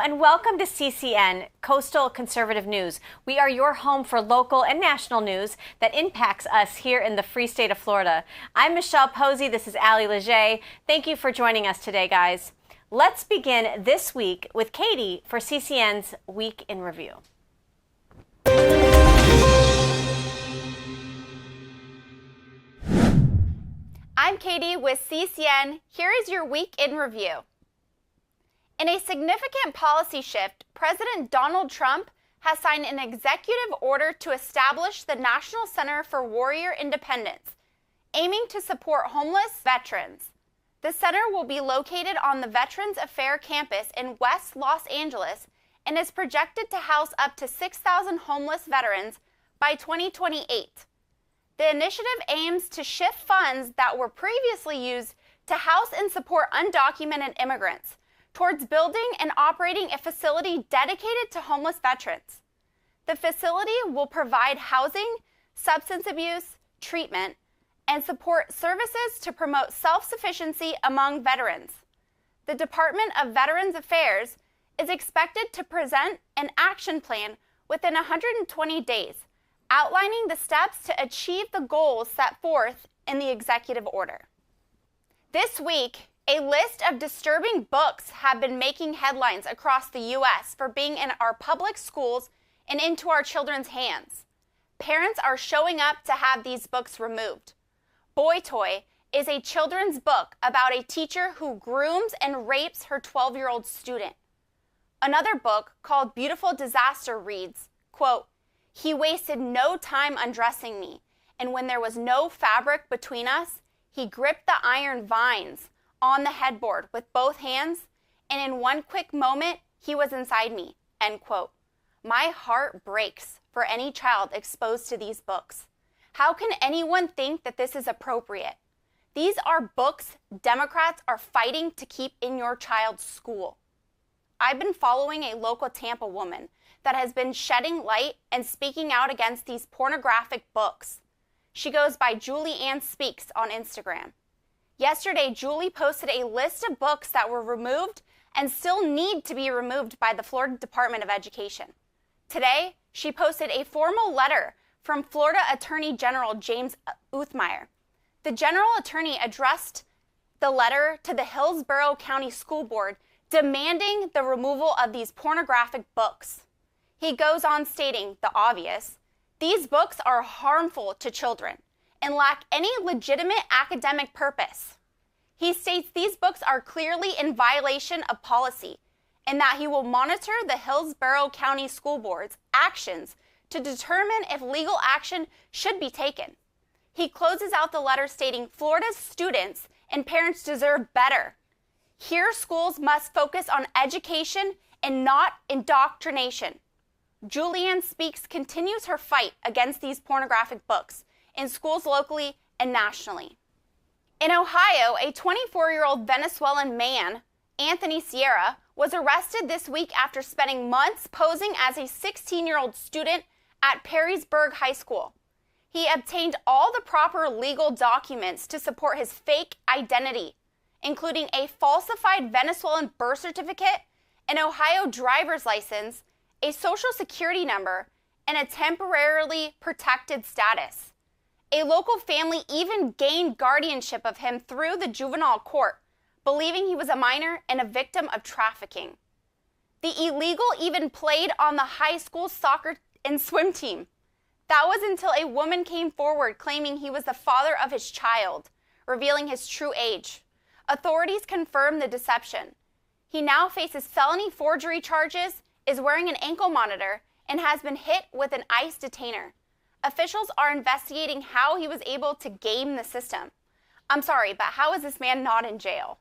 and welcome to CCN, Coastal Conservative News. We are your home for local and national news that impacts us here in the free state of Florida. I'm Michelle Posey. This is Allie Leger. Thank you for joining us today, guys. Let's begin this week with Katie for CCN's Week in Review. I'm Katie with CCN. Here is your Week in Review. In a significant policy shift, President Donald Trump has signed an executive order to establish the National Center for Warrior Independence, aiming to support homeless veterans. The center will be located on the Veterans Affairs campus in West Los Angeles and is projected to house up to 6,000 homeless veterans by 2028. The initiative aims to shift funds that were previously used to house and support undocumented immigrants towards building and operating a facility dedicated to homeless veterans. The facility will provide housing, substance abuse, treatment, and support services to promote self-sufficiency among veterans. The Department of Veterans Affairs is expected to present an action plan within 120 days, outlining the steps to achieve the goals set forth in the executive order. This week, a list of disturbing books have been making headlines across the U.S. for being in our public schools and into our children's hands. Parents are showing up to have these books removed. Boy Toy is a children's book about a teacher who grooms and rapes her 12-year-old student. Another book called Beautiful Disaster reads, quote, "He wasted no time undressing me, and when there was no fabric between us, he gripped the iron vines on the headboard with both hands, and in one quick moment, he was inside me," end quote. My heart breaks for any child exposed to these books. How can anyone think that this is appropriate? These are books Democrats are fighting to keep in your child's school. I've been following a local Tampa woman that has been shedding light and speaking out against these pornographic books. She goes by Julie Ann Speaks on Instagram. Yesterday, Julie posted a list of books that were removed and still need to be removed by the Florida Department of Education. Today, she posted a formal letter from Florida Attorney General James Uthmeier. The General Attorney addressed the letter to the Hillsborough County School Board demanding the removal of these pornographic books. He goes on stating the obvious: these books are harmful to children and lack any legitimate academic purpose. He states these books are clearly in violation of policy and that he will monitor the Hillsborough County School Board's actions to determine if legal action should be taken. He closes out the letter stating Florida's students and parents deserve better. Here, schools must focus on education and not indoctrination. Julianne Speaks continues her fight against these pornographic books in schools locally and nationally. In Ohio, a 24-year-old Venezuelan man, Anthony Sierra, was arrested this week after spending months posing as a 16-year-old student at Perrysburg High School. He obtained all the proper legal documents to support his fake identity, including a falsified Venezuelan birth certificate, an Ohio driver's license, a social security number, and a temporarily protected status. A local family even gained guardianship of him through the juvenile court, believing he was a minor and a victim of trafficking. The illegal even played on the high school soccer and swim team. That was until a woman came forward claiming he was the father of his child, revealing his true age. Authorities confirmed the deception. He now faces felony forgery charges, is wearing an ankle monitor, and has been hit with an ICE detainer. Officials are investigating how he was able to game the system. I'm sorry, but how is this man not in jail?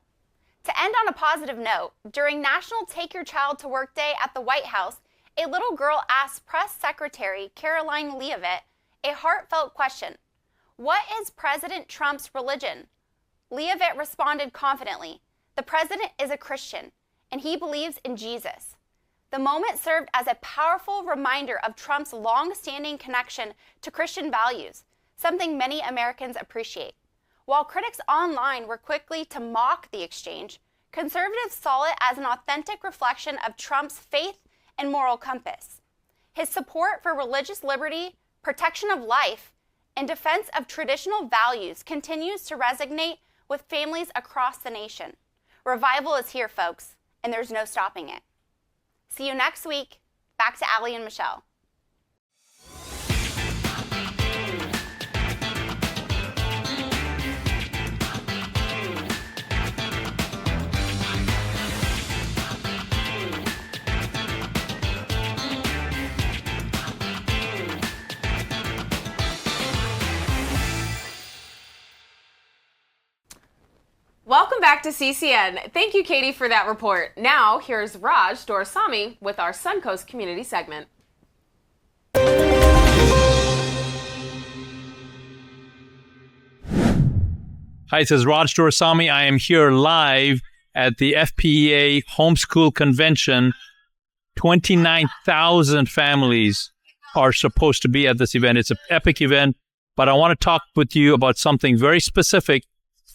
To end on a positive note, during National Take Your Child to Work Day at the White House, a little girl asked Press Secretary Caroline Leavitt a heartfelt question. What is President Trump's religion? Leavitt responded confidently, the president is a Christian, and he believes in Jesus. The moment served as a powerful reminder of Trump's long-standing connection to Christian values, something many Americans appreciate. While critics online were quickly to mock the exchange, conservatives saw it as an authentic reflection of Trump's faith and moral compass. His support for religious liberty, protection of life, and defense of traditional values continues to resonate with families across the nation. Revival is here, folks, and there's no stopping it. See you next week. Back to Allie and Michelle. Welcome back to CCN. Thank you, Katie, for that report. Now, here's Raj Doraisamy with our Suncoast Community segment. Hi, this is Raj Doraisamy. I am here live at the FPEA Homeschool Convention. 29,000 families are supposed to be at this event. It's an epic event, but I want to talk with you about something very specific,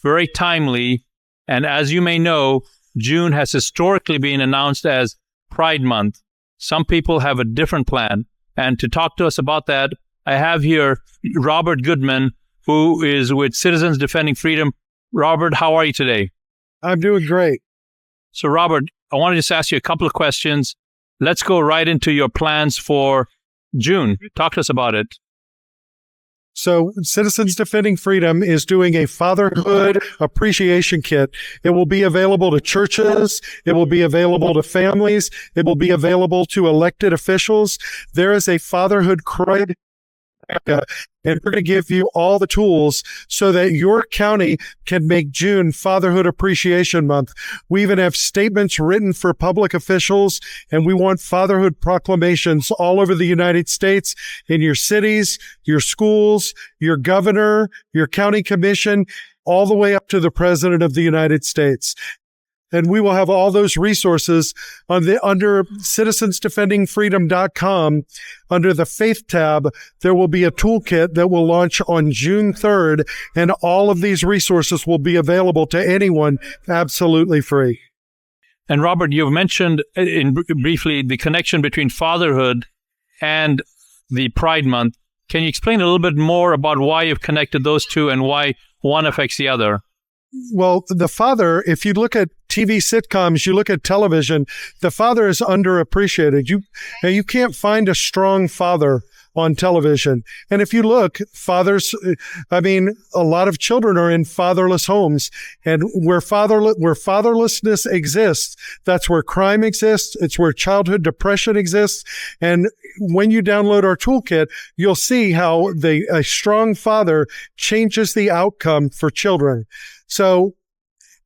very timely. And as you may know, June has historically been announced as Pride Month. Some people have a different plan. And to talk to us about that, I have here Robert Goodman, who is with Citizens Defending Freedom. Robert, how are you today? I'm doing great. So, Robert, I want to just ask you a couple of questions. Let's go right into your plans for June. Talk to us about it. So Citizens Defending Freedom is doing a Fatherhood Appreciation Kit. It will be available to churches. It will be available to families. It will be available to elected officials. There is a fatherhood criteria, and we're going to give you all the tools so that your county can make June Fatherhood Appreciation Month. We even have statements written for public officials, and we want fatherhood proclamations all over the United States, in your cities, your schools, your governor, your county commission, all the way up to the President of the United States. And we will have all those resources under citizensdefendingfreedom.com. Under the Faith tab, there will be a toolkit that will launch on June 3rd, and all of these resources will be available to anyone absolutely free. And Robert, you've mentioned briefly the connection between fatherhood and the Pride Month. Can you explain a little bit more about why you've connected those two and why one affects the other? Well, the father, if you look at TV sitcoms, you look at television, the father is underappreciated. You can't find a strong father on television. And if you look, fathers, a lot of children are in fatherless homes. And where fatherlessness exists, that's where crime exists. It's where childhood depression exists. And when you download our toolkit, you'll see how a strong father changes the outcome for children. So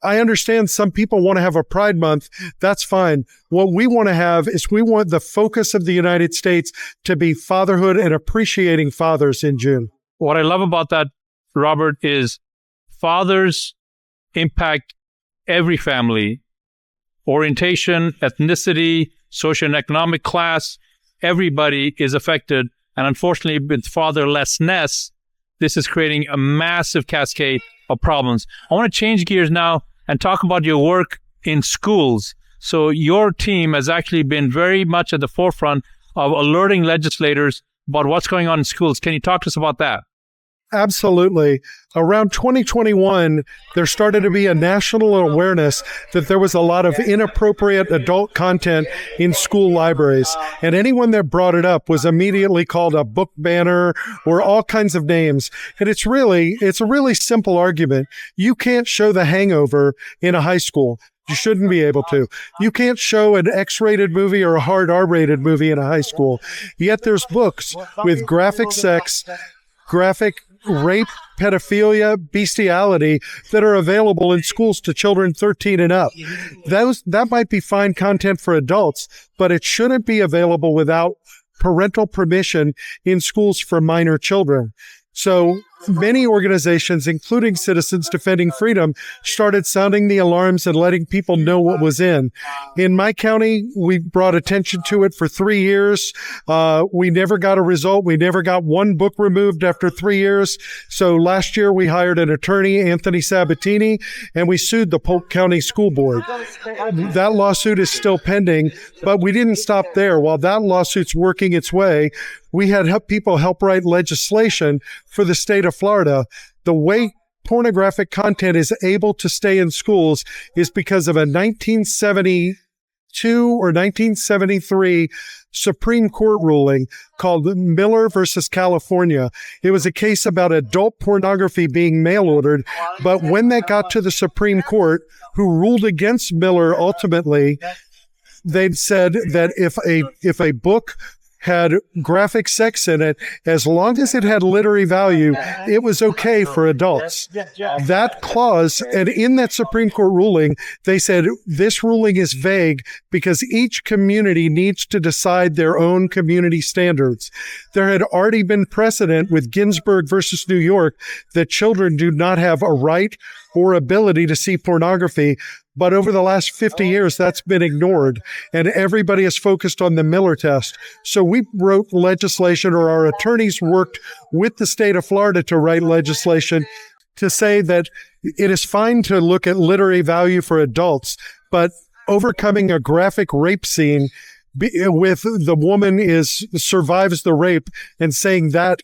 I understand some people want to have a Pride Month. That's fine. What we want to have is we want the focus of the United States to be fatherhood and appreciating fathers in June. What I love about that, Robert, is fathers impact every family, orientation, ethnicity, social and economic class. Everybody is affected. And unfortunately, with fatherlessness, this is creating a massive cascade of problems. I want to change gears now and talk about your work in schools. So your team has actually been very much at the forefront of alerting legislators about what's going on in schools. Can you talk to us about that? Absolutely. Around 2021, there started to be a national awareness that there was a lot of inappropriate adult content in school libraries. And anyone that brought it up was immediately called a book banner or all kinds of names. And it's a really simple argument. You can't show The Hangover in a high school. You shouldn't be able to. You can't show an X-rated movie or a hard R-rated movie in a high school. Yet there's books with graphic sex, graphic rape, pedophilia, bestiality that are available in schools to children 13 and up. That might be fine content for adults, but it shouldn't be available without parental permission in schools for minor children. So many organizations, including Citizens Defending Freedom, started sounding the alarms and letting people know what was in. In my county, we brought attention to it for 3 years. We never got a result. We never got one book removed after 3 years. So last year, we hired an attorney, Anthony Sabatini, and we sued the Polk County School Board. That lawsuit is still pending, but we didn't stop there. While that lawsuit's working its way, we had people help write legislation for the state of Florida. The way pornographic content is able to stay in schools is because of a 1972 or 1973 Supreme Court ruling called Miller versus California. It was a case about adult pornography being mail ordered, but when that got to the Supreme Court, who ruled against Miller ultimately, they'd said that if a book had graphic sex in it, as long as it had literary value, it was okay for adults. That clause, and in that Supreme Court ruling, they said this ruling is vague because each community needs to decide their own community standards. There had already been precedent with Ginsburg versus New York that children do not have a right or ability to see pornography. But over the last 50 years, that's been ignored, and everybody is focused on the Miller test. So we wrote legislation, or our attorneys worked with the state of Florida to write legislation to say that it is fine to look at literary value for adults, but overcoming a graphic rape scene with the woman survives the rape and saying that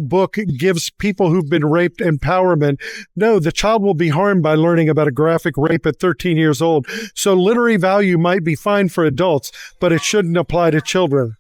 book gives people who've been raped empowerment. No, the child will be harmed by learning about a graphic rape at 13 years old. So literary value might be fine for adults, but it shouldn't apply to children.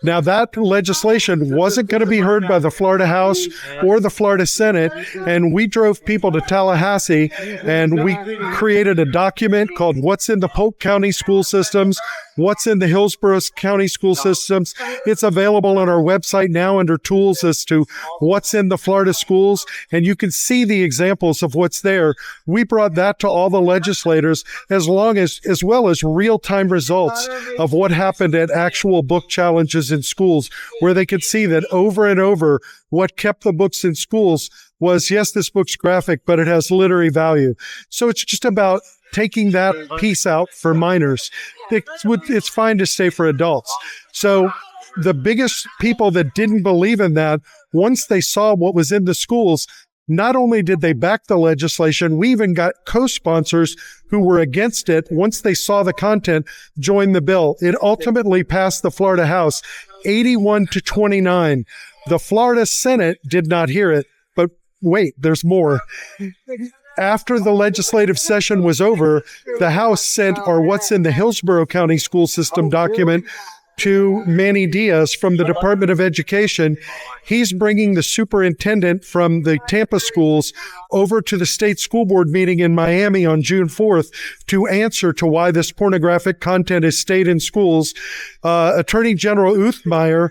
Now, that legislation wasn't going to be heard by the Florida House or the Florida Senate, and we drove people to Tallahassee, and we created a document called What's in the Polk County School Systems, What's in the Hillsborough County School Systems. It's available on our website now under tools as to what's in the Florida schools, and you can see the examples of what's there. We brought that to all the legislators as well as real-time results of what happened at actual book challenges in schools, where they could see that over and over what kept the books in schools was, yes, this book's graphic, but it has literary value. So it's just about taking that piece out for minors. It's fine to stay for adults. So the biggest people that didn't believe in that, once they saw what was in the schools, not only did they back the legislation, we even got co-sponsors who were against it. Once they saw the content, joined the bill. It ultimately passed the Florida House 81-29. The Florida Senate did not hear it, but wait, there's more. After the legislative session was over, the House sent our What's in the Hillsborough County School System document to Manny Diaz from the Department of Education. He's bringing the superintendent from the Tampa schools over to the state school board meeting in Miami on June 4th to answer to why this pornographic content has stayed in schools. Attorney General Uthmeyer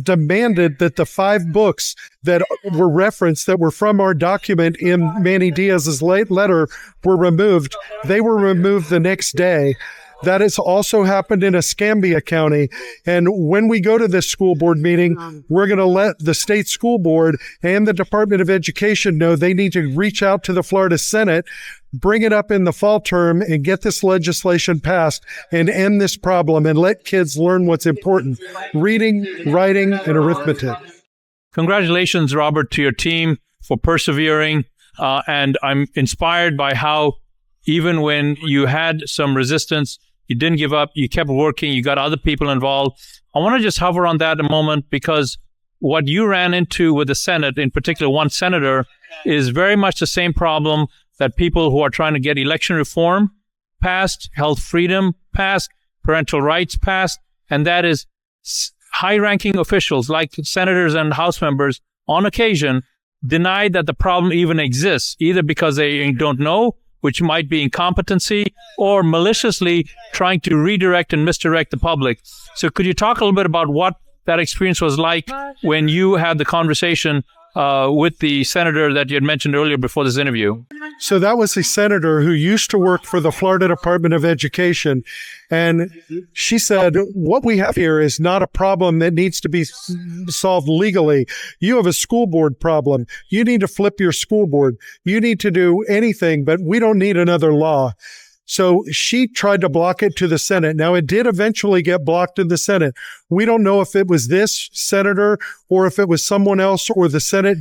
demanded that the 5 books that were referenced that were from our document in Manny Diaz's late letter were removed. They were removed the next day. That has also happened in Escambia County. And when we go to this school board meeting, we're going to let the state school board and the Department of Education know they need to reach out to the Florida Senate, bring it up in the fall term, and get this legislation passed and end this problem and let kids learn what's important: reading, writing, and arithmetic. Congratulations, Robert, to your team for persevering. And I'm inspired by how even when you had some resistance, you didn't give up, you kept working, you got other people involved. I want to just hover on that a moment, because what you ran into with the Senate, in particular one senator, is very much the same problem that people who are trying to get election reform passed, health freedom passed, parental rights passed, and that is high-ranking officials like senators and House members on occasion deny that the problem even exists, either because they don't know, which might be incompetency, or maliciously trying to redirect and misdirect the public. So could you talk a little bit about what that experience was like when you had the conversation with the senator that you had mentioned earlier before this interview? So that was a senator who used to work for the Florida Department of Education. And she said, what we have here is not a problem that needs to be solved legally. You have a school board problem. You need to flip your school board. You need to do anything, but we don't need another law. So she tried to block it to the Senate. Now, it did eventually get blocked in the Senate. We don't know if it was this senator or if it was someone else or the Senate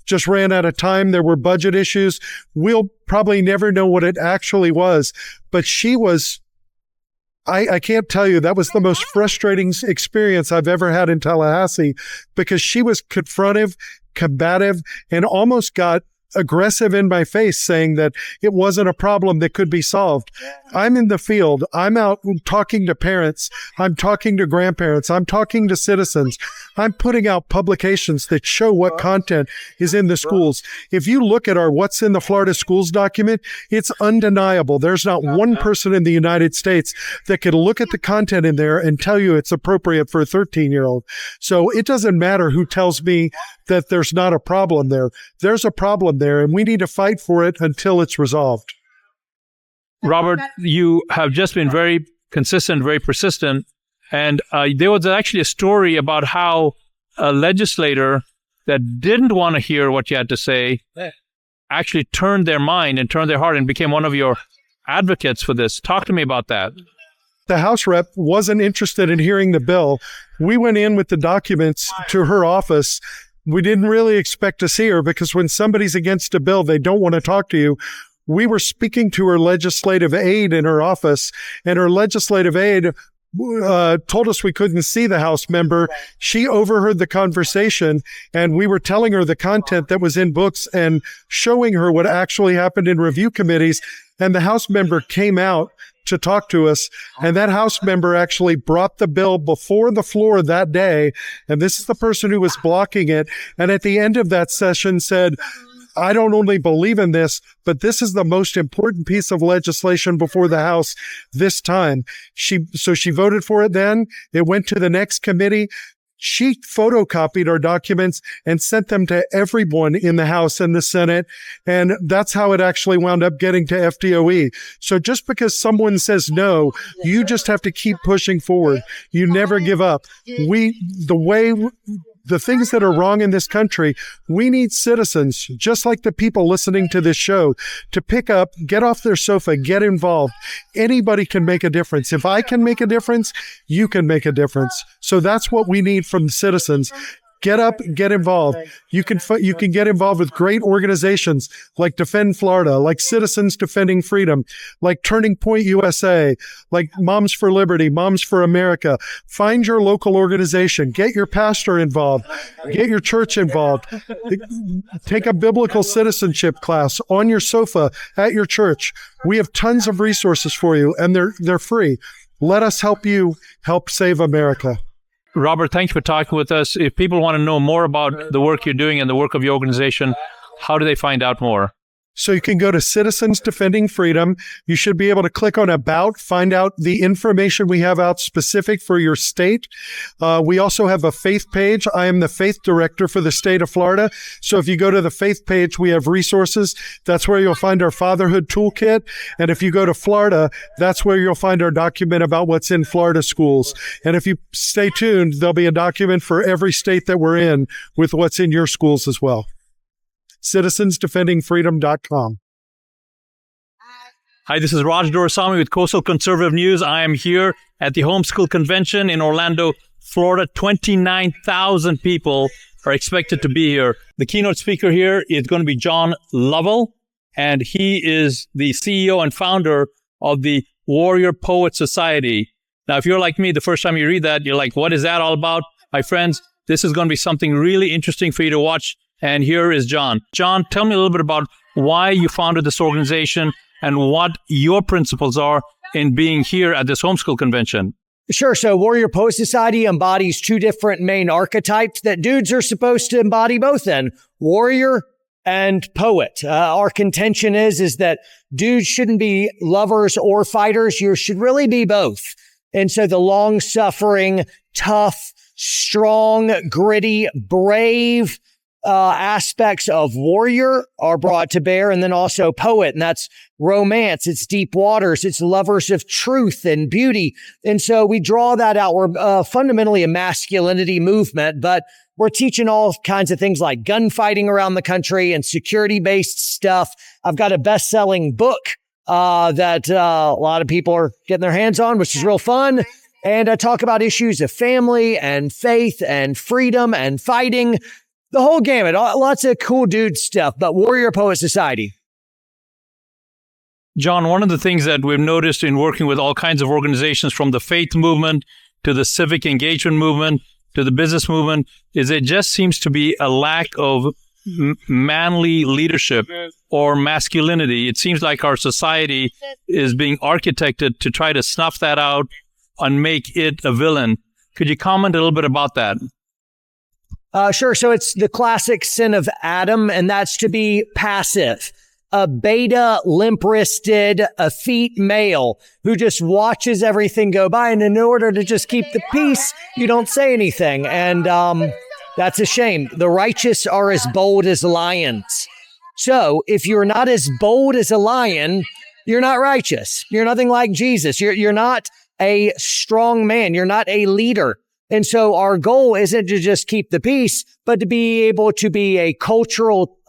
just ran out of time. There were budget issues. We'll probably never know what it actually was. But she was, I can't tell you, that was the most frustrating experience I've ever had in Tallahassee, because she was confrontive, combative, and almost got aggressive in my face, saying that it wasn't a problem that could be solved. I'm in the field. I'm out talking to parents. I'm talking to grandparents. I'm talking to citizens. I'm putting out publications that show what content is in the schools. If you look at our What's in the Florida Schools document, it's undeniable. There's not one person in the United States that can look at the content in there and tell you it's appropriate for a 13-year-old. So it doesn't matter who tells me that there's not a problem there. There's a problem there, and we need to fight for it until it's resolved. Robert, you have just been very consistent, very persistent. And there was actually a story about how a legislator that didn't want to hear what you had to say actually turned their mind and turned their heart and became one of your advocates for this. Talk to me about that. The House rep wasn't interested in hearing the bill. We went in with the documents to her office. We didn't really expect to see her, because when somebody's against a bill, they don't want to talk to you. We were speaking to her legislative aide in her office, and her legislative aide told us we couldn't see the House member. She overheard the conversation, and we were telling her the content that was in books and showing her what actually happened in review committees. And the House member came out to talk to us. And that House member actually brought the bill before the floor that day. And this is the person who was blocking it. And at the end of that session said, I don't only believe in this, but this is the most important piece of legislation before the House this time. So she voted for it then. It went to the next committee. She photocopied our documents and sent them to everyone in the House and the Senate. And that's how it actually wound up getting to FDOE. So just because someone says no, you just have to keep pushing forward. You never give up. The things that are wrong in this country, we need citizens, just like the people listening to this show, to pick up, get off their sofa, get involved. Anybody can make a difference. If I can make a difference, you can make a difference. So that's what we need from the citizens. Get up, get involved. You can get involved with great organizations like Defend Florida, like Citizens Defending Freedom, like Turning Point USA, like Moms for Liberty, Moms for America. Find your local organization. Get your pastor involved. Get your church involved. Take a biblical citizenship class on your sofa at your church. We have tons of resources for you, and they're free. Let us help you help save America. Robert, thanks for talking with us. If people want to know more about the work you're doing and the work of your organization, how do they find out more? So you can go to Citizens Defending Freedom. You should be able to click on About, find out the information we have out specific for your state. We also have a faith page. I am the faith director for the state of Florida. So if you go to the faith page, we have resources. That's where you'll find our Fatherhood Toolkit. And if you go to Florida, that's where you'll find our document about what's in Florida schools. And if you stay tuned, there'll be a document for every state that we're in with what's in your schools as well. citizensdefendingfreedom.com. Hi, this is Raj Doraisamy with Coastal Conservative News. I am here at the Homeschool Convention in Orlando, Florida. 29,000 people are expected to be here. The keynote speaker here is going to be John Lovel, and he is the CEO and founder of the Warrior Poet Society. Now, if you're like me, the first time you read that, you're like, what is that all about? My friends, this is going to be something really interesting for you to watch. And here is John. John, tell me a little bit about why you founded this organization and what your principles are in being here at this homeschool convention. Sure. So Warrior Poet Society embodies two different main archetypes that dudes are supposed to embody both in: warrior and poet. Our contention is that dudes shouldn't be lovers or fighters. You should really be both. And so the long-suffering, tough, strong, gritty, brave, aspects of warrior are brought to bear, and then also poet, and that's romance. It's deep waters. It's lovers of truth and beauty. And so we draw that out. We're fundamentally a masculinity movement, but we're teaching all kinds of things like gunfighting around the country and security-based stuff. I've got a best-selling book that a lot of people are getting their hands on, which is real fun. And I talk about issues of family and faith and freedom and fighting, the whole gamut, lots of cool dude stuff, but Warrior Poet Society. John, one of the things that we've noticed in working with all kinds of organizations, from the faith movement to the civic engagement movement to the business movement, is it just seems to be a lack of manly leadership or masculinity. It seems like our society is being architected to try to snuff that out and make it a villain. Could you comment a little bit about that? Sure. So it's the classic sin of Adam, and that's to be passive. A beta, limp-wristed, effete male who just watches everything go by, and in order to just keep the peace, you don't say anything. And that's a shame. The righteous are as bold as lions. So if you're not as bold as a lion, you're not righteous. You're nothing like Jesus. You're not a strong man. You're not a leader. And so our goal isn't to just keep the peace, but to be able to be a cultural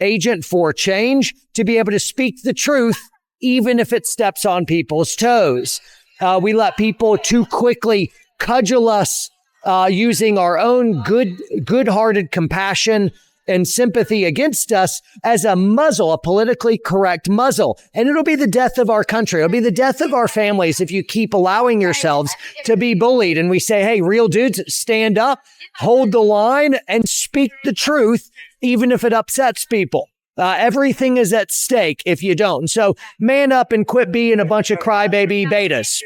agent for change, to be able to speak the truth, even if it steps on people's toes. We let people too quickly cudgel us using our own good-hearted compassion and sympathy against us as a muzzle, a politically correct muzzle. And it'll be the death of our country. It'll be the death of our families if you keep allowing yourselves to be bullied. And we say, hey, real dudes, stand up, hold the line, and speak the truth, even if it upsets people. Everything is at stake if you don't. So man up and quit being a bunch of crybaby betas.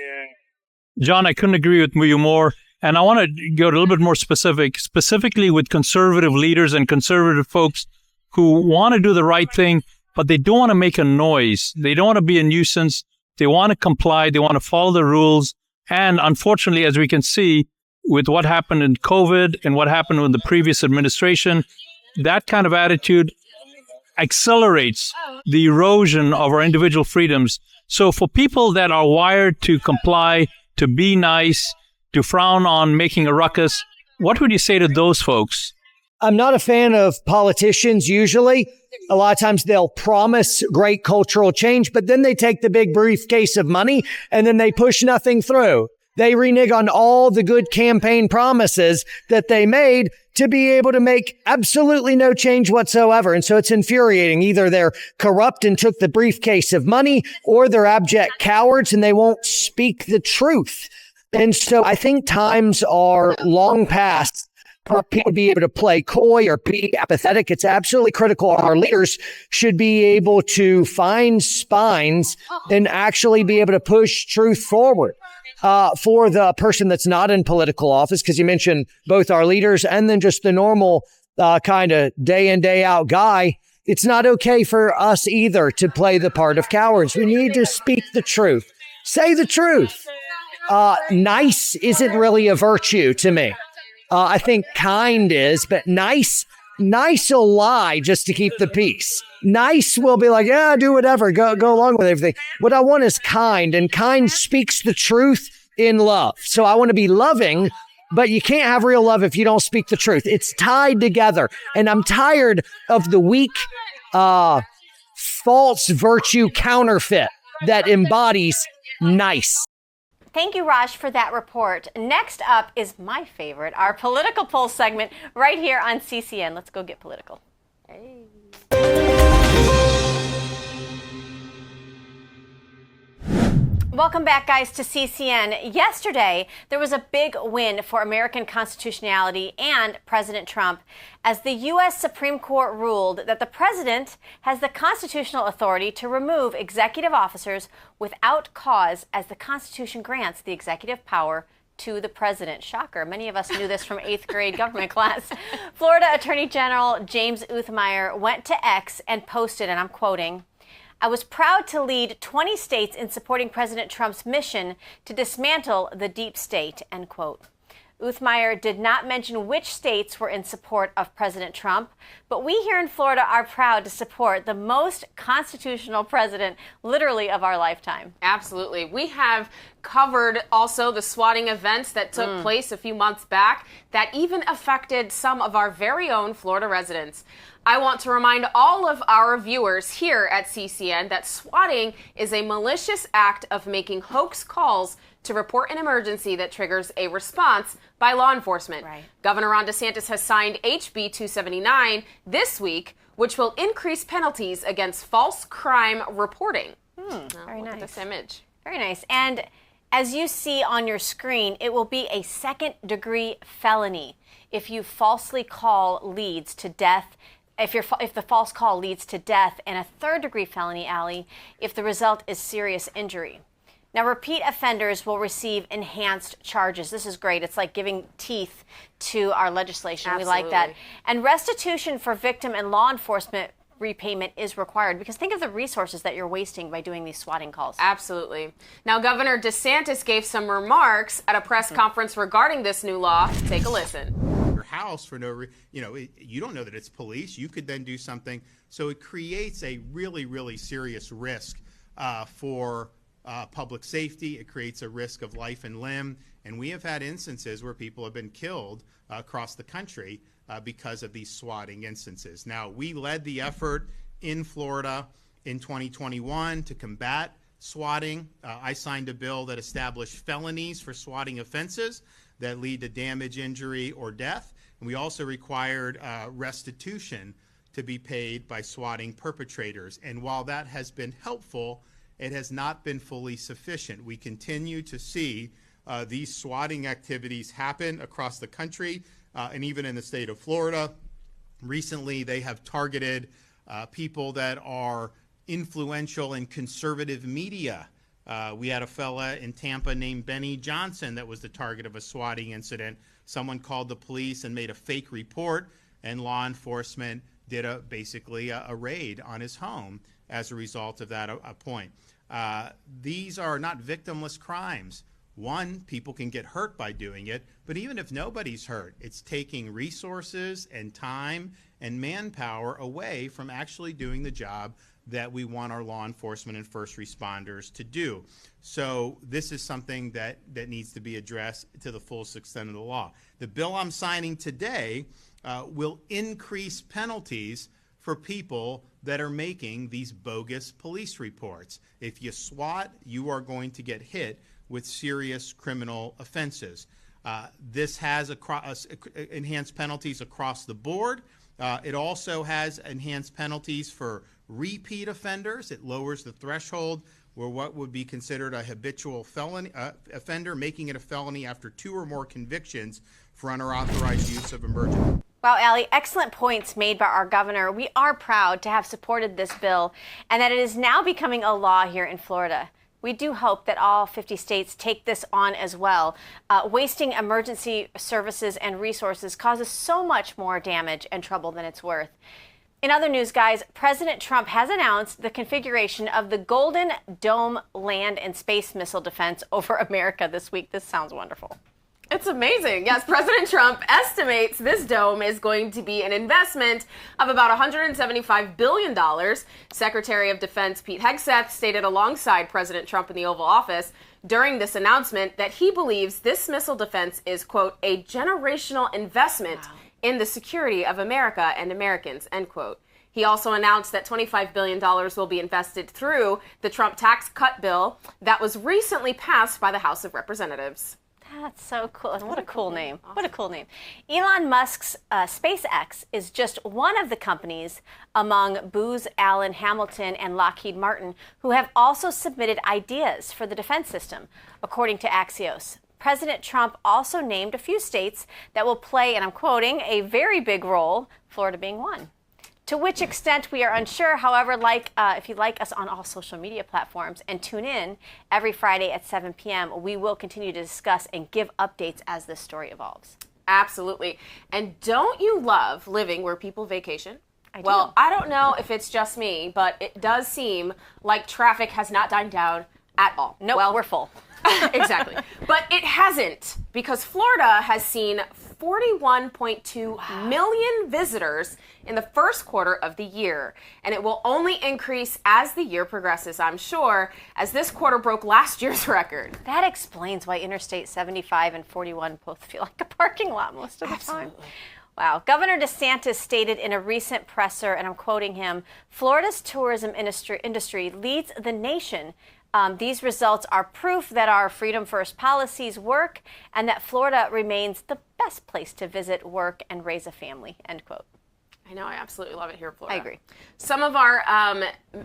John, I couldn't agree with you more. And I want to go a little bit more specifically with conservative leaders and conservative folks who want to do the right thing, but they don't want to make a noise. They don't want to be a nuisance. They want to comply. They want to follow the rules. And unfortunately, as we can see with what happened in COVID and what happened with the previous administration, that kind of attitude accelerates the erosion of our individual freedoms. So for people that are wired to comply, to be nice, to frown on making a ruckus, what would you say to those folks? I'm not a fan of politicians usually. A lot of times they'll promise great cultural change, but then they take the big briefcase of money and then they push nothing through. They renege on all the good campaign promises that they made to be able to make absolutely no change whatsoever. And so it's infuriating. Either they're corrupt and took the briefcase of money, or they're abject cowards and they won't speak the truth. And so I think times are long past for people to be able to play coy or be apathetic. It's absolutely critical. Our leaders should be able to find spines and actually be able to push truth forward. For the person that's not in political office, because you mentioned both our leaders and then just the normal kind of day in, day out guy, it's not okay for us either to play the part of cowards. We need to speak the truth. Say the truth. Nice isn't really a virtue to me. I think kind is, but nice will lie just to keep the peace. Nice will be like, yeah, do whatever, go along with everything. What I want is kind, and kind speaks the truth in love. So I want to be loving, but you can't have real love if you don't speak the truth. It's tied together, and I'm tired of the weak, false virtue counterfeit that embodies nice. Thank you, Raj, for that report. Next up is my favorite, our political poll segment right here on CCN. Let's go get political. Hey. Welcome back, guys, to CCN. Yesterday, there was a big win for American constitutionality and President Trump as the U.S. Supreme Court ruled that the president has the constitutional authority to remove executive officers without cause, as the Constitution grants the executive power to the president. Shocker. Many of us knew this from 8th grade government class. Florida Attorney General James Uthmeyer went to X and posted, and I'm quoting, "I was proud to lead 20 states in supporting President Trump's mission to dismantle the deep state," end quote. Uthmeyer did not mention which states were in support of President Trump, but we here in Florida are proud to support the most constitutional president, literally, of our lifetime. Absolutely. We have covered also the swatting events that took place a few months back that even affected some of our very own Florida residents. I want to remind all of our viewers here at CCN that swatting is a malicious act of making hoax calls to report an emergency that triggers a response by law enforcement. Right. Governor Ron DeSantis has signed HB 279 this week, which will increase penalties against false crime reporting. Very Look nice. at this image. Very nice. And as you see on your screen, it will be a second-degree felony if you falsely call leads to death. If the false call leads to death, and a third-degree felony, Allie, if the result is serious injury. Now, repeat offenders will receive enhanced charges. This is great. It's like giving teeth to our legislation. Absolutely. We like that. And restitution for victim and law enforcement repayment is required, because think of the resources that you're wasting by doing these swatting calls. Absolutely. Now, Governor DeSantis gave some remarks at a press conference regarding this new law. Take a listen. House for no reason, you don't know that it's police. You could then do something. So it creates a really, really serious risk for public safety. It creates a risk of life and limb. And we have had instances where people have been killed across the country because of these swatting instances. Now, we led the effort in Florida in 2021 to combat swatting. I signed a bill that established felonies for swatting offenses that lead to damage, injury, or death. And we also required restitution to be paid by swatting perpetrators. And while that has been helpful, it has not been fully sufficient. We continue to see these swatting activities happen across the country and even in the state of Florida. Recently, they have targeted people that are influential in conservative media. We had a fella in Tampa named Benny Johnson that was the target of a swatting incident. Someone called the police and made a fake report, and law enforcement did basically a raid on his home as a result of that point. These are not victimless crimes. One, people can get hurt by doing it, but even if nobody's hurt, it's taking resources and time and manpower away from actually doing the job that we want our law enforcement and first responders to do. So this is something that needs to be addressed to the fullest extent of the law. The bill I'm signing today will increase penalties for people that are making these bogus police reports. If you SWAT, you are going to get hit with serious criminal offenses. This has enhanced penalties across the board. It also has enhanced penalties for repeat offenders. It lowers the threshold where what would be considered a habitual felony offender, making it a felony after 2 or more convictions for unauthorized use of emergency. Wow, Allie, excellent points made by our governor. We are proud to have supported this bill and that it is now becoming a law here in Florida. We do hope that all 50 states take this on as well. Wasting emergency services and resources causes so much more damage and trouble than it's worth. In other news, guys, President Trump has announced the configuration of the Golden Dome land and space missile defense over America this week. This sounds wonderful. It's amazing. Yes, President Trump estimates this dome is going to be an investment of about $175 billion. Secretary of Defense Pete Hegseth stated alongside President Trump in the Oval Office during this announcement that he believes this missile defense is, quote, a generational investment in the security of America and Americans, end quote. He also announced that $25 billion will be invested through the Trump tax cut bill that was recently passed by the House of Representatives. That's so cool. And what a cool name. What a cool name. Elon Musk's SpaceX is just one of the companies among Booz Allen Hamilton and Lockheed Martin who have also submitted ideas for the defense system, according to Axios. President Trump also named a few states that will play, and I'm quoting, a very big role, Florida being one. To which extent we are unsure. However, if you like us on all social media platforms and tune in every Friday at 7 p.m., we will continue to discuss and give updates as this story evolves. Absolutely. And don't you love living where people vacation? I do. Well, I don't know if it's just me, but it does seem like traffic has not died down at all. Nope, well, we're full. Exactly. But it hasn't, because Florida has seen 41.2 million visitors in the first quarter of the year. And it will only increase as the year progresses, I'm sure, as this quarter broke last year's record. That explains why Interstate 75 and 41 both feel like a parking lot most of the time. Wow. Governor DeSantis stated in a recent presser, and I'm quoting him, Florida's tourism industry leads the nation. These results are proof that our Freedom First policies work and that Florida remains the best place to visit, work, and raise a family, end quote. I know, I absolutely love it here in Florida. I agree. Some of our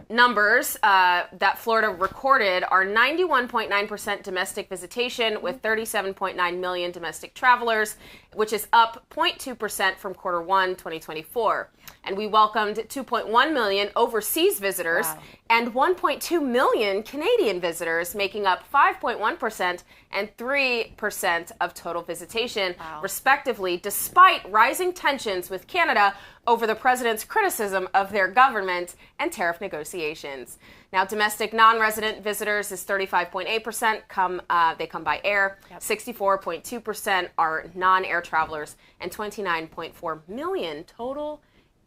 numbers that Florida recorded are 91.9% domestic visitation with 37.9 million domestic travelers, which is up 0.2% from quarter 1, 2024. And we welcomed 2.1 million overseas visitors and 1.2 million Canadian visitors, making up 5.1% and 3% of total visitation, respectively, despite rising tensions with Canada over the president's criticism of their government and tariff negotiations. Now, domestic non-resident visitors is 35.8%. They come by air. 64.2% are non-air travelers, and 29.4 million total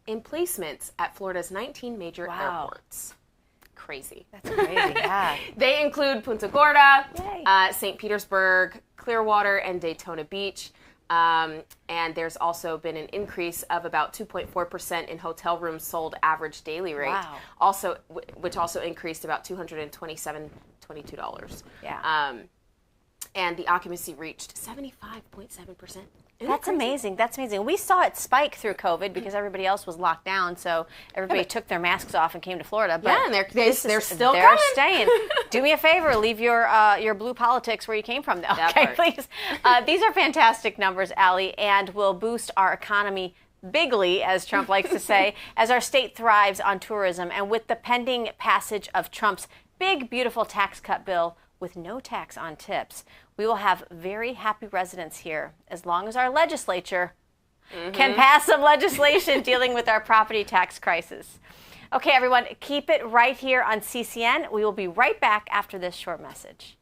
emplacements at Florida's 19 major airports. Crazy. That's crazy, yeah. They include Punta Gorda, St. Petersburg, Clearwater, and Daytona Beach. And there's also been an increase of about 2.4% in hotel rooms sold average daily rate. Which also increased about $22. Yeah. And the occupancy reached 75.7%. That's amazing. That's amazing. We saw it spike through COVID because everybody else was locked down, so everybody took their masks off and came to Florida. But and they're still they're coming. staying. Do me a favor, leave your blue politics where you came from, though. Okay, please. These are fantastic numbers, Allie, and will boost our economy bigly, as Trump likes to say, as our state thrives on tourism. And with the pending passage of Trump's big, beautiful tax cut bill with no tax on tips, we will have very happy residents here as long as our legislature can pass some legislation dealing with our property tax crisis. Okay, everyone, keep it right here on CCN. We will be right back after this short message.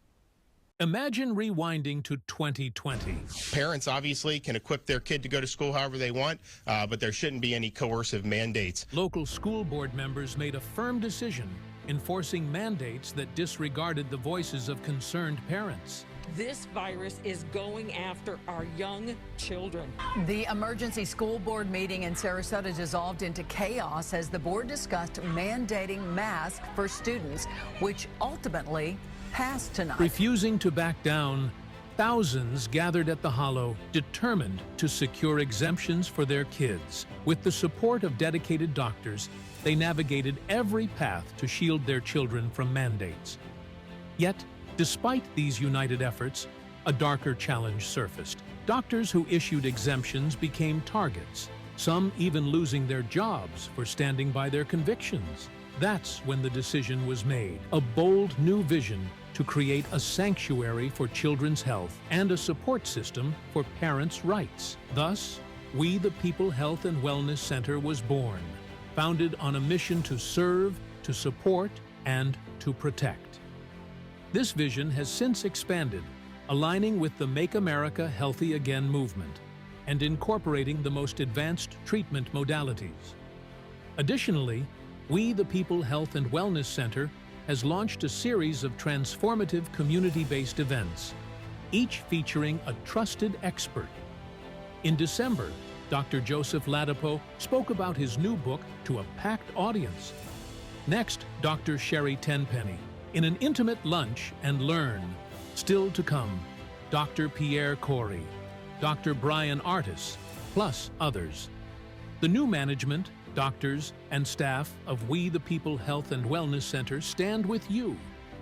Imagine rewinding to 2020. Parents obviously can equip their kid to go to school however they want, but there shouldn't be any coercive mandates. Local school board members made a firm decision enforcing mandates that disregarded the voices of concerned parents. This virus is going after our young children. The emergency school board meeting in Sarasota dissolved into chaos as the board discussed mandating masks for students, which ultimately passed tonight. Refusing to back down, thousands gathered at the Hollow, determined to secure exemptions for their kids. With the support of dedicated doctors, they navigated every path to shield their children from mandates. Yet, despite these united efforts, a darker challenge surfaced. Doctors who issued exemptions became targets, some even losing their jobs for standing by their convictions. That's when the decision was made, a bold new vision to create a sanctuary for children's health and a support system for parents' rights. Thus, We the People Health and Wellness Center was born, founded on a mission to serve, to support, and to protect. This vision has since expanded, aligning with the Make America Healthy Again movement and incorporating the most advanced treatment modalities. Additionally, We the People Health and Wellness Center has launched a series of transformative community-based events, each featuring a trusted expert. In December, Dr. Joseph Ladapo spoke about his new book to a packed audience. Next, Dr. Sherry Tenpenny, in an intimate lunch and learn. Still to come, Dr. Pierre Corey, Dr. Brian Artis, plus others. The new management, doctors, and staff of We the People Health and Wellness Center stand with you,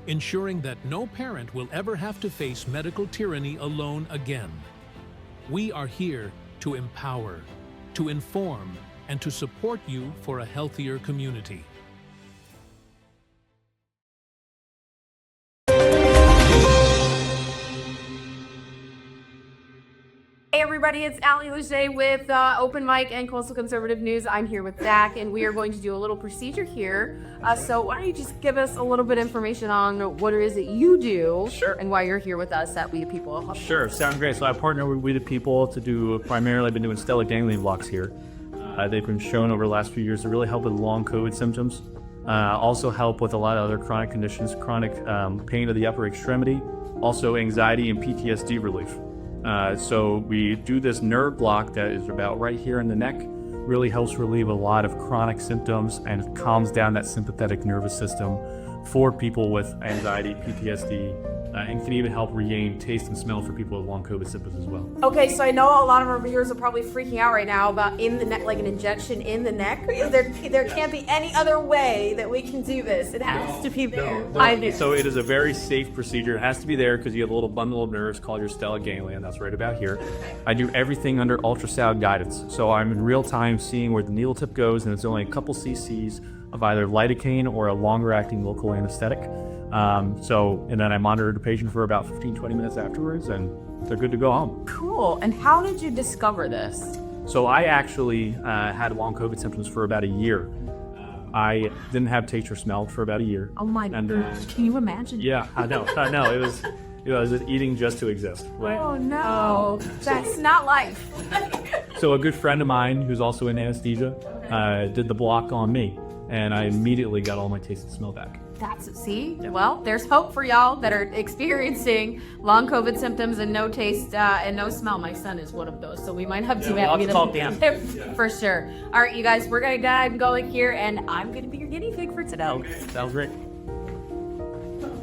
ensuring that no parent will ever have to face medical tyranny alone again. We are here to empower, to inform, and to support you for a healthier community. Hey everybody, it's Ali Leger with Open Mic and Coastal Conservative News. I'm here with Zach, and we are going to do a little procedure here. So why don't you just give us a little bit of information on what it is that you do, sure, and why you're here with us at We the People. Sure, sounds great. So I partner with We the People to do, primarily I've been doing stellar ganglion blocks here. They've been shown over the last few years to really help with long COVID symptoms. Also help with a lot of other chronic conditions, chronic pain of the upper extremity, also anxiety and PTSD relief. So we do this nerve block that is about right here in the neck, really helps relieve a lot of chronic symptoms and calms down that sympathetic nervous system for people with anxiety, PTSD, and can even help regain taste and smell for people with long COVID symptoms as well. Okay, so I know a lot of our viewers are probably freaking out right now about in the neck, like an injection in the neck. There can't be any other way that we can do this. It has to be there. So it is a very safe procedure. It has to be there because you have a little bundle of nerves called your stellar ganglion. That's right about here. I do everything under ultrasound guidance. So I'm in real time seeing where the needle tip goes, and it's only a couple cc's of either lidocaine or a longer acting local anesthetic. And then I monitor the patient for about 15-20 minutes afterwards, and they're good to go home. Cool. And how did you discover this? So I actually had long COVID symptoms for about a year. I didn't have taste or smell for about a year. Oh my God. Can you imagine? Yeah, I know. It was eating just to exist. Right? Oh no, that's not life. So a good friend of mine who's also in anesthesia did the block on me, and I immediately got all my taste and smell back. Well, there's hope for y'all that are experiencing long COVID symptoms and no taste and no smell. My son is one of those, so we might have to talk down. For sure. All right, you guys, we're gonna get going here, and I'm gonna be your guinea pig for today. Sounds great.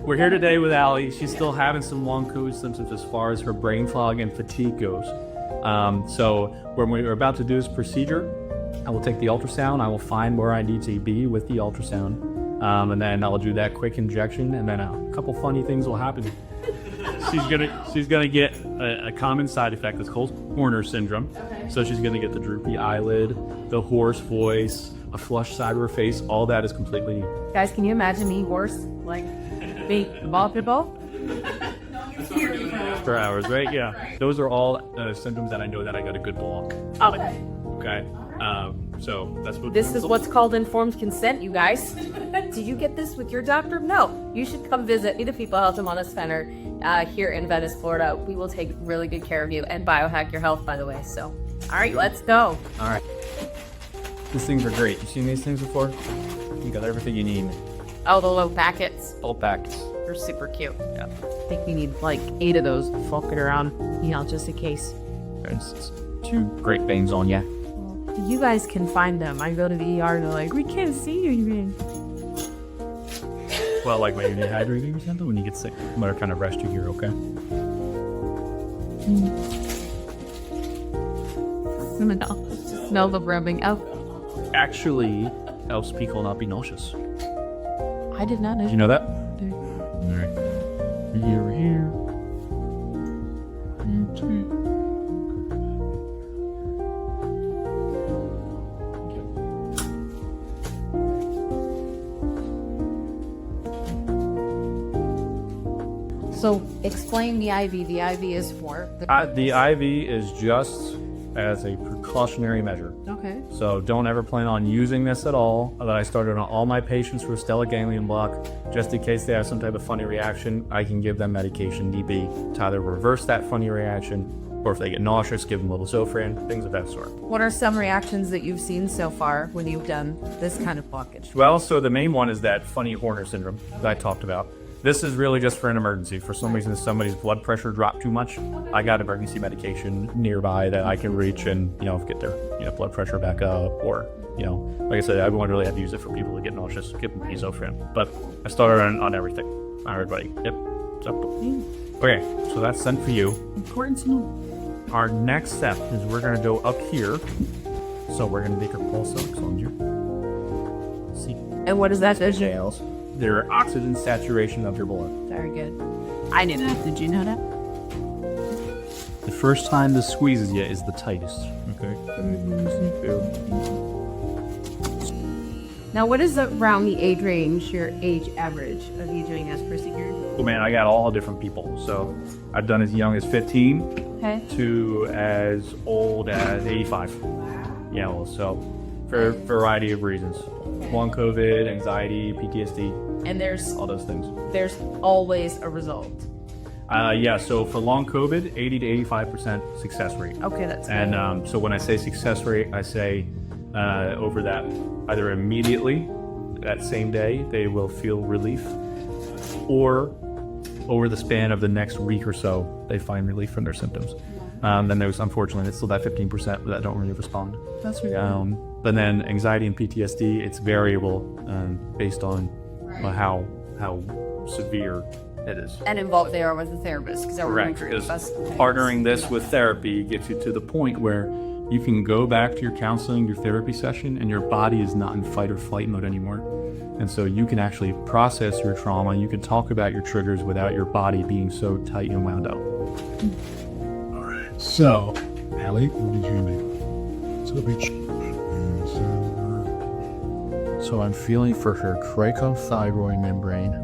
We're here today with Allie. She's still having some long COVID symptoms as far as her brain fog and fatigue goes. So when we're about to do this procedure, I will take the ultrasound. I will find where I need to be with the ultrasound. And then I'll do that quick injection, and then a couple funny things will happen. She's gonna get a common side effect that's called Horner syndrome. Okay. So she's gonna get the droopy eyelid, the hoarse voice, a flushed side of her face. All that is completely. Guys, can you imagine me hoarse, like me, the ball pitbull? For hours, right? Yeah. Those are all symptoms that I know that I got a good block. Okay. Okay. So that's what. This is what's called informed consent, you guys. Did you get this with your doctor? No. You should come visit We the People Health and Wellness Center here in Venice, Florida. We will take really good care of you and biohack your health, by the way. So, all right, let's go. All right. These things are great. You seen these things before? You got everything you need. Oh, the little packets. Full packets. They're super cute. Yeah. I think we need like 8 of those floating around, just in case. There's 2 great veins on you. You guys can find them. I go to the ER and they're like, we can't see you even. Well, like when you're dehydrated or something, when you get sick, I'm gonna kind of rest you here, okay? Smell the rubbing out. Actually helps people not be nauseous. I did not know. Did you know that? All right. Here. So explain the IV. The IV is for? The IV is just as a precautionary measure. Okay. So don't ever plan on using this at all. That I started on all my patients for stellar ganglion block, just in case they have some type of funny reaction. I can give them medication, DB, to either reverse that funny reaction, or if they get nauseous, give them a little Zofran, things of that sort. What are some reactions that you've seen so far when you've done this kind of blockage? Well, so the main one is that funny Horner syndrome that I talked about. This is really just for an emergency. For some reason, somebody's blood pressure dropped too much. I got emergency medication nearby that I can reach and, get their, blood pressure back up. Or, like I said, I wouldn't really have to use it for people that get nauseous, give them Zofran. But I started on everything. Everybody. Yep. Okay, so that's sent for you. Important to know. Our next step is we're going to go up here. So we're going to make our pulse ox on you. See. And what does that do? Their oxygen saturation of your blood. Very good. I knew that. Did you know that? The first time this squeezes you is the tightest. Okay. Now, what is around the age range, your age average of you doing this procedure? Oh man, I got all different people. So I've done as young as 15 to as old as 85. Yeah, well, so for a variety of reasons. Long COVID, anxiety, PTSD. And there's all those things. There's always a result. Yeah, so for long COVID, 80 to 85% success rate. Okay, that's good. And so when I say success rate, I say over that, either immediately, that same day, they will feel relief, or over the span of the next week or so, they find relief from their symptoms. Then there's, unfortunately, it's still that 15% that don't really respond. That's really But then anxiety and PTSD, it's variable based on how severe it is. And involved they are with the therapist. Correct, because partnering this with therapy gets you to the point where you can go back to your counseling, your therapy session, and your body is not in fight or flight mode anymore. And so you can actually process your trauma. You can talk about your triggers without your body being so tight and wound up. All right. So, Allie, what did you make? So I'm feeling for her cricothyroid membrane.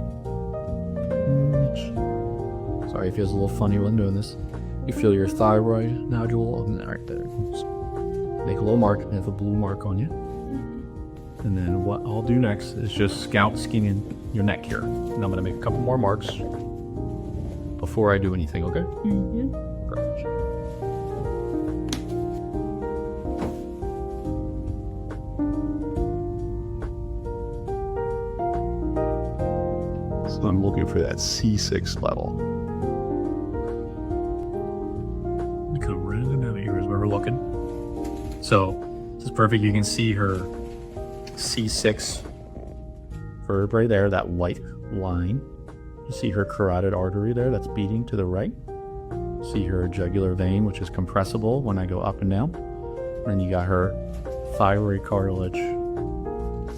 Sorry, it feels a little funny when I'm doing this. You feel your thyroid nodule right there. Make a little mark and have a blue mark on you. And then what I'll do next is just scalp skinning your neck here. And I'm gonna make a couple more marks before I do anything, okay? Mm-hmm. Great. So I'm looking for that C6 level. Come right in the here is where we're looking. So this is perfect. You can see her C6 vertebrae there, that white line. You see her carotid artery there that's beating to the right. See her jugular vein, which is compressible when I go up and down. And you got her thyroid cartilage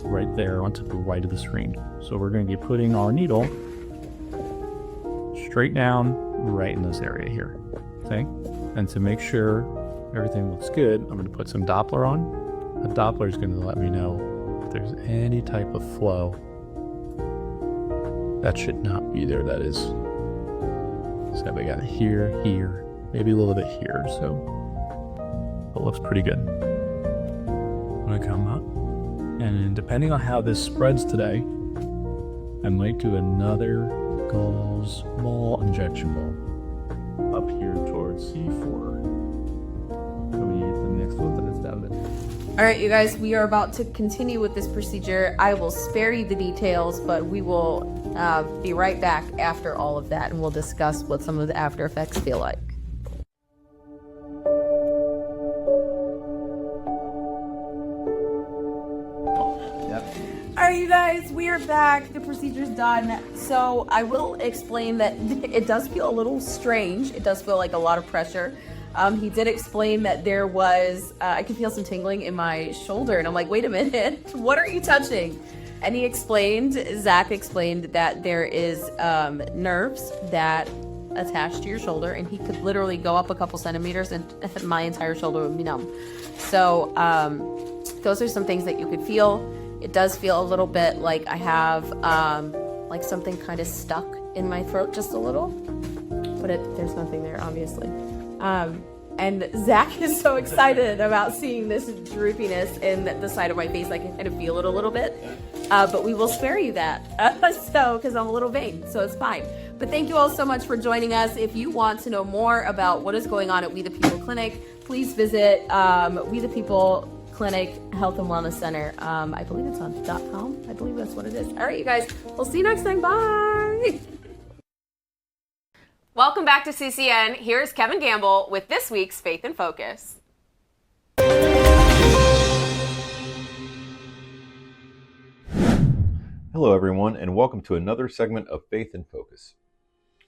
right there onto the right of the screen. So we're going to be putting our needle straight down right in this area here. Okay? And to make sure everything looks good, I'm going to put some Doppler on. The Doppler is going to let me know if there's any type of flow that should not be there. That is, so we got here, here, maybe a little bit here. So it looks pretty good. I'm going to come up, and depending on how this spreads today, I might do another gauze ball injection ball up here towards C4. So we need the next one that is down there. All right, you guys, we are about to continue with this procedure. I will spare you the details, but we will be right back after all of that, and we'll discuss what some of the after effects feel like. All right, you guys, we are back. The procedure's done. So I will explain that it does feel a little strange. It does feel like a lot of pressure. He did explain that there was, I could feel some tingling in my shoulder, and I'm like, wait a minute, what are you touching? And he explained, Zach explained that there is nerves that attach to your shoulder, and he could literally go up a couple centimeters and my entire shoulder would be numb. So those are some things that you could feel. It does feel a little bit like I have like something kind of stuck in my throat just a little, but there's nothing there, obviously. And Zach is so excited about seeing this droopiness in the side of my face. I can kind of feel it a little bit, but we will spare you that. So, because I'm a little vain, so it's fine. But thank you all so much for joining us. If you want to know more about what is going on at We the People Clinic, please visit We the People Clinic Health and Wellness Center. I believe it's on .com. I believe that's what it is. All right, you guys, we'll see you next time. Bye. Welcome back to CCN. Here's Kevin Gamble with this week's Faith in Focus. Hello, everyone, and welcome to another segment of Faith in Focus.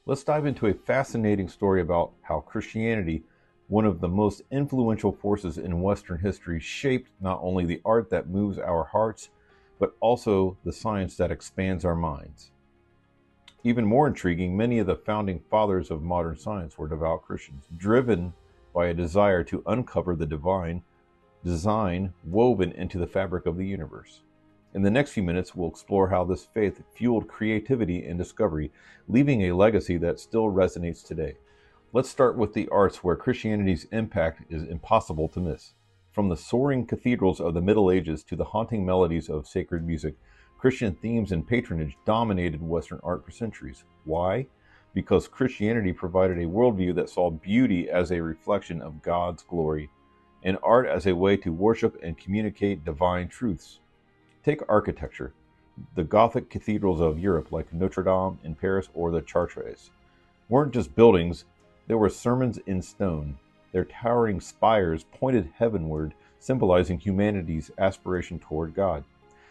Let's dive into a fascinating story about how Christianity, one of the most influential forces in Western history, shaped not only the art that moves our hearts, but also the science that expands our minds. Even more intriguing, many of the founding fathers of modern science were devout Christians, driven by a desire to uncover the divine design woven into the fabric of the universe. In the next few minutes, we'll explore how this faith fueled creativity and discovery, leaving a legacy that still resonates today. Let's start with the arts, where Christianity's impact is impossible to miss. From the soaring cathedrals of the Middle Ages to the haunting melodies of sacred music, Christian themes and patronage dominated Western art for centuries. Why? Because Christianity provided a worldview that saw beauty as a reflection of God's glory, and art as a way to worship and communicate divine truths. Take architecture. The Gothic cathedrals of Europe, like Notre Dame in Paris or the Chartres, weren't just buildings, they were sermons in stone. Their towering spires pointed heavenward, symbolizing humanity's aspiration toward God.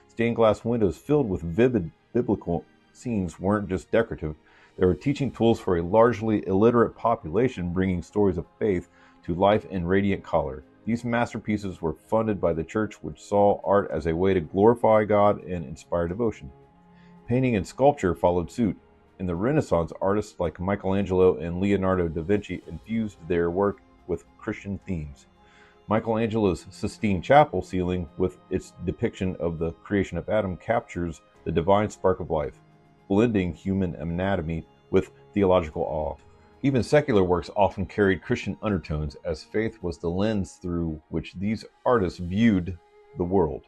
Stained glass windows filled with vivid biblical scenes weren't just decorative, they were teaching tools for a largely illiterate population, bringing stories of faith to life in radiant color. These masterpieces were funded by the church, which saw art as a way to glorify God and inspire devotion. Painting and sculpture followed suit. In the Renaissance, artists like Michelangelo and Leonardo da Vinci infused their work with Christian themes. Michelangelo's Sistine Chapel ceiling, with its depiction of the creation of Adam, captures the divine spark of life, blending human anatomy with theological awe. Even secular works often carried Christian undertones, as faith was the lens through which these artists viewed the world.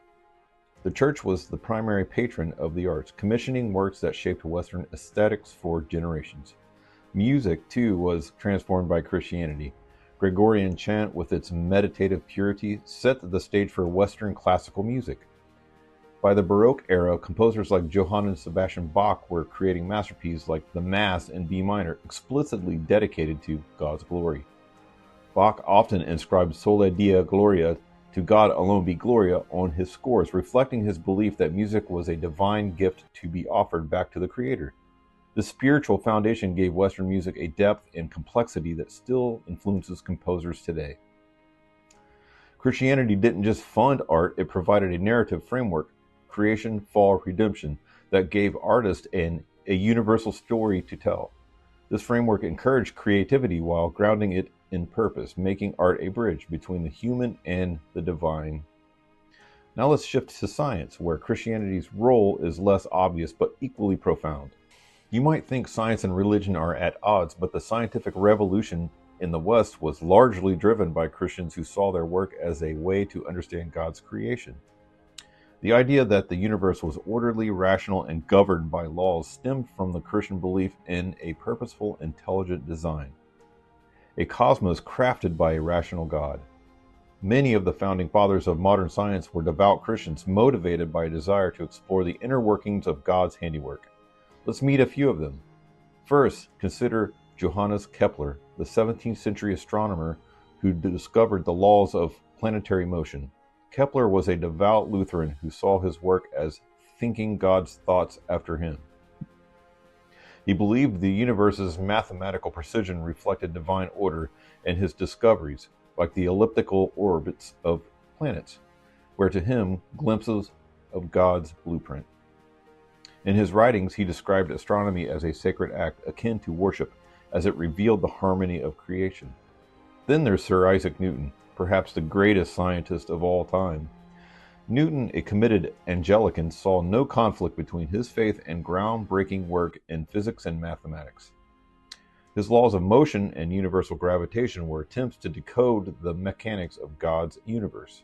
The church was the primary patron of the arts, commissioning works that shaped Western aesthetics for generations. Music, too, was transformed by Christianity. Gregorian chant, with its meditative purity, set the stage for Western classical music. By the Baroque era, composers like Johann Sebastian Bach were creating masterpieces like the Mass in B minor, explicitly dedicated to God's glory. Bach often inscribed Sole Deo Gloria, to God alone be Gloria, on his scores, reflecting his belief that music was a divine gift to be offered back to the Creator. This spiritual foundation gave Western music a depth and complexity that still influences composers today. Christianity didn't just fund art, it provided a narrative framework, creation, fall, redemption, that gave artists a universal story to tell. This framework encouraged creativity while grounding it in purpose, making art a bridge between the human and the divine. Now let's shift to science, where Christianity's role is less obvious but equally profound. You might think science and religion are at odds, but the scientific revolution in the West was largely driven by Christians who saw their work as a way to understand God's creation. The idea that the universe was orderly, rational, and governed by laws stemmed from the Christian belief in a purposeful, intelligent design, a cosmos crafted by a rational God. Many of the founding fathers of modern science were devout Christians, motivated by a desire to explore the inner workings of God's handiwork. Let's meet a few of them. First, consider Johannes Kepler, the 17th century astronomer who discovered the laws of planetary motion. Kepler was a devout Lutheran who saw his work as thinking God's thoughts after him. He believed the universe's mathematical precision reflected divine order, and his discoveries, like the elliptical orbits of planets, were to him glimpses of God's blueprint. In his writings, he described astronomy as a sacred act akin to worship, as it revealed the harmony of creation. Then there's Sir Isaac Newton, perhaps the greatest scientist of all time. Newton, a committed Anglican, saw no conflict between his faith and groundbreaking work in physics and mathematics. His laws of motion and universal gravitation were attempts to decode the mechanics of God's universe.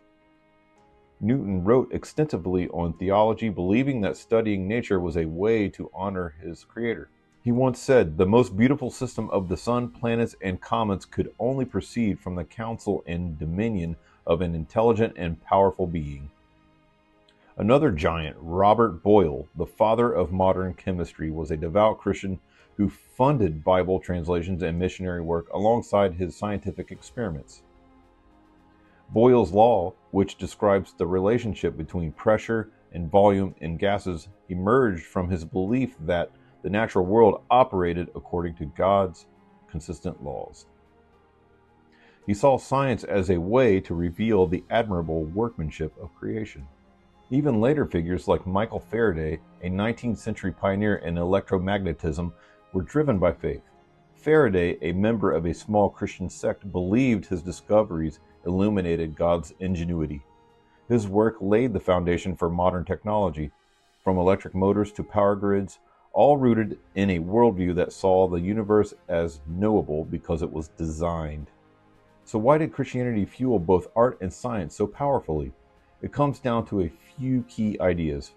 Newton wrote extensively on theology, believing that studying nature was a way to honor his creator. He once said, "The most beautiful system of the sun, planets, and comets could only proceed from the counsel and dominion of an intelligent and powerful being." Another giant, Robert Boyle, the father of modern chemistry, was a devout Christian who funded Bible translations and missionary work alongside his scientific experiments. Boyle's law, which describes the relationship between pressure and volume in gases, emerged from his belief that the natural world operated according to God's consistent laws. He saw science as a way to reveal the admirable workmanship of creation. Even later figures like Michael Faraday, a 19th century pioneer in electromagnetism, were driven by faith. Faraday, a member of a small Christian sect, believed his discoveries illuminated God's ingenuity. His work laid the foundation for modern technology, from electric motors to power grids, all rooted in a worldview that saw the universe as knowable because it was designed. So why did Christianity fuel both art and science so powerfully? It comes down to a few key ideas.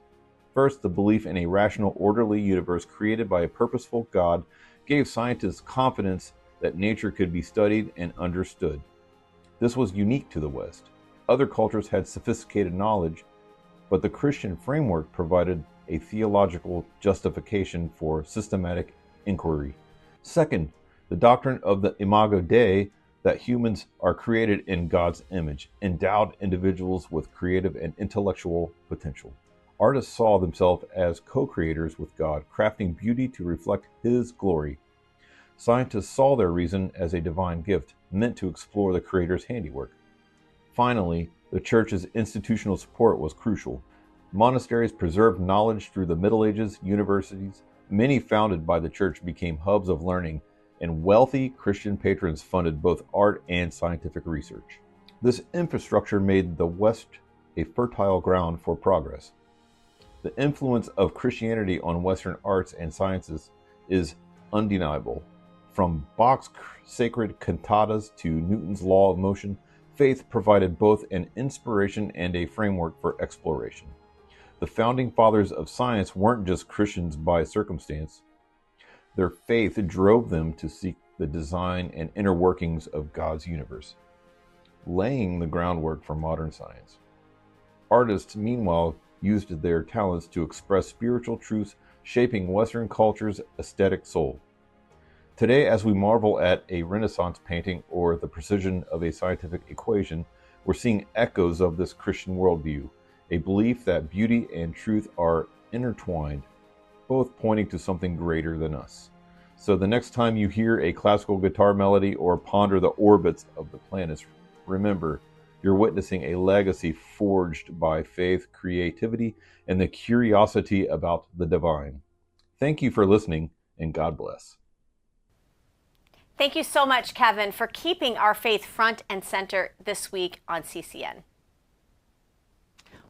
First, the belief in a rational, orderly universe created by a purposeful God gave scientists confidence that nature could be studied and understood. This was unique to the West. Other cultures had sophisticated knowledge, but the Christian framework provided a theological justification for systematic inquiry. Second, the doctrine of the Imago Dei, that humans are created in God's image, endowed individuals with creative and intellectual potential. Artists saw themselves as co-creators with God, crafting beauty to reflect His glory. Scientists saw their reason as a divine gift, meant to explore the Creator's handiwork. Finally, the Church's institutional support was crucial. Monasteries preserved knowledge through the Middle Ages. Universities, many founded by the Church, became hubs of learning, and wealthy Christian patrons funded both art and scientific research. This infrastructure made the West a fertile ground for progress. The influence of Christianity on Western arts and sciences is undeniable. From Bach's sacred cantatas to Newton's law of motion, faith provided both an inspiration and a framework for exploration. The founding fathers of science weren't just Christians by circumstance. Their faith drove them to seek the design and inner workings of God's universe, laying the groundwork for modern science. Artists, meanwhile, used their talents to express spiritual truths, shaping Western culture's aesthetic soul. Today, as we marvel at a Renaissance painting or the precision of a scientific equation, we're seeing echoes of this Christian worldview, a belief that beauty and truth are intertwined, both pointing to something greater than us. So the next time you hear a classical guitar melody or ponder the orbits of the planets, remember, you're witnessing a legacy forged by faith, creativity, and the curiosity about the divine. Thank you for listening, and God bless. Thank you so much, Kevin, for keeping our faith front and center this week on CCN.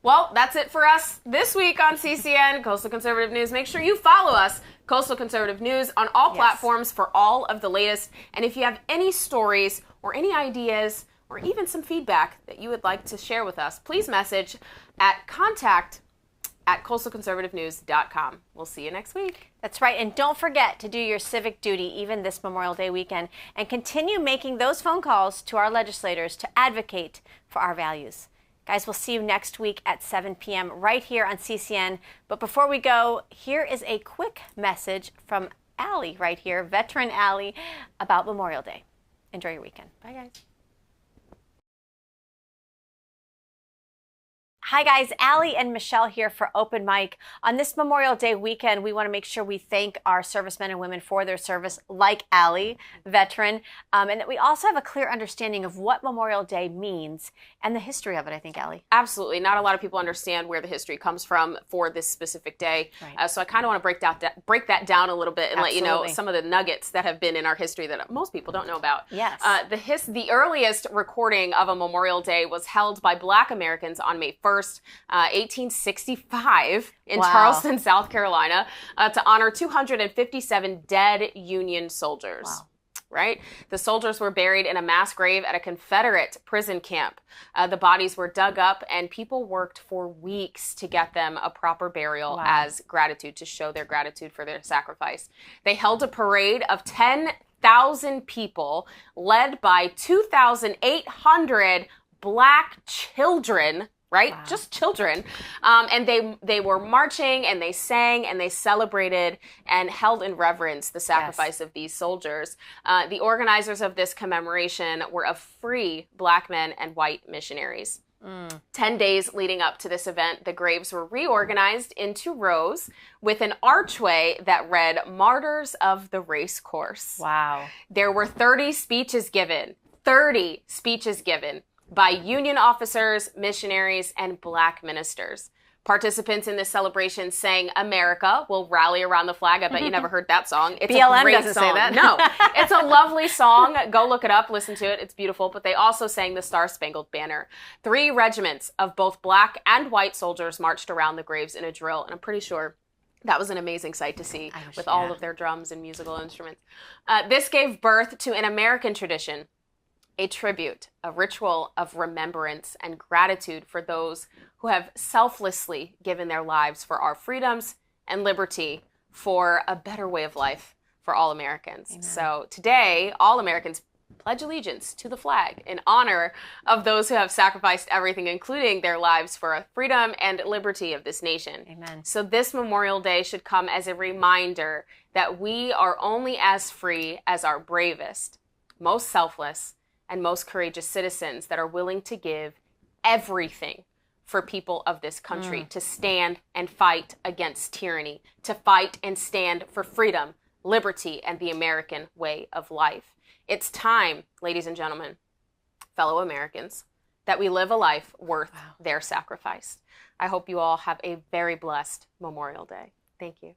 Well, that's it for us this week on CCN, Coastal Conservative News. Make sure you follow us, Coastal Conservative News, on all platforms for all of the latest. And if you have any stories or any ideas or even some feedback that you would like to share with us, please message at contact@coastalconservativenews.com. We'll see you next week. That's right. And don't forget to do your civic duty even this Memorial Day weekend and continue making those phone calls to our legislators to advocate for our values. Guys, we'll see you next week at 7 p.m. right here on CCN. But before we go, here is a quick message from Allie right here, veteran Allie, about Memorial Day. Enjoy your weekend. Bye, guys. Hi guys, Allie and Michelle here for Open Mic. On this Memorial Day weekend, we want to make sure we thank our servicemen and women for their service, like Allie, veteran, and that we also have a clear understanding of what Memorial Day means and the history of it, I think, Allie. Absolutely. Not a lot of people understand where the history comes from for this specific day. Right. So I kind of want to break that down a little bit and let you know some of the nuggets that have been in our history that most people don't know about. Yes. The earliest recording of a Memorial Day was held by Black Americans on May 1st. 1865 in Charleston, South Carolina, to honor 257 dead Union soldiers. Wow. Right? The soldiers were buried in a mass grave at a Confederate prison camp. The bodies were dug up and people worked for weeks to get them a proper burial as gratitude, to show their gratitude for their sacrifice. They held a parade of 10,000 people led by 2,800 Black children, right? Wow. Just children. And they were marching and they sang and they celebrated and held in reverence the sacrifice of these soldiers. The organizers of this commemoration were of free Black men and white missionaries. 10 days leading up to this event, the graves were reorganized into rows with an archway that read Martyrs of the Race Course. Wow. There were 30 speeches given by Union officers, missionaries, and Black ministers. Participants in this celebration sang "America Will Rally Around the Flag." I bet you never heard that song. It's BLM a great doesn't song. say that. No, it's a lovely song. Go look it up, listen to it. It's beautiful. But they also sang the Star-Spangled Banner. 3 regiments of both black and white soldiers marched around the graves in a drill, and I'm pretty sure that was an amazing sight to see with all of their drums and musical instruments. This gave birth to an American tradition, a tribute, a ritual of remembrance and gratitude for those who have selflessly given their lives for our freedoms and liberty, for a better way of life for all Americans. Amen. So today, all Americans pledge allegiance to the flag in honor of those who have sacrificed everything, including their lives for a freedom and liberty of this nation. Amen. So this Memorial Day should come as a reminder that we are only as free as our bravest, most selfless, and most courageous citizens that are willing to give everything for people of this country, to stand and fight against tyranny, to fight and stand for freedom, liberty, and the American way of life. It's time, ladies and gentlemen, fellow Americans, that we live a life worth their sacrifice. I hope you all have a very blessed Memorial Day. Thank you.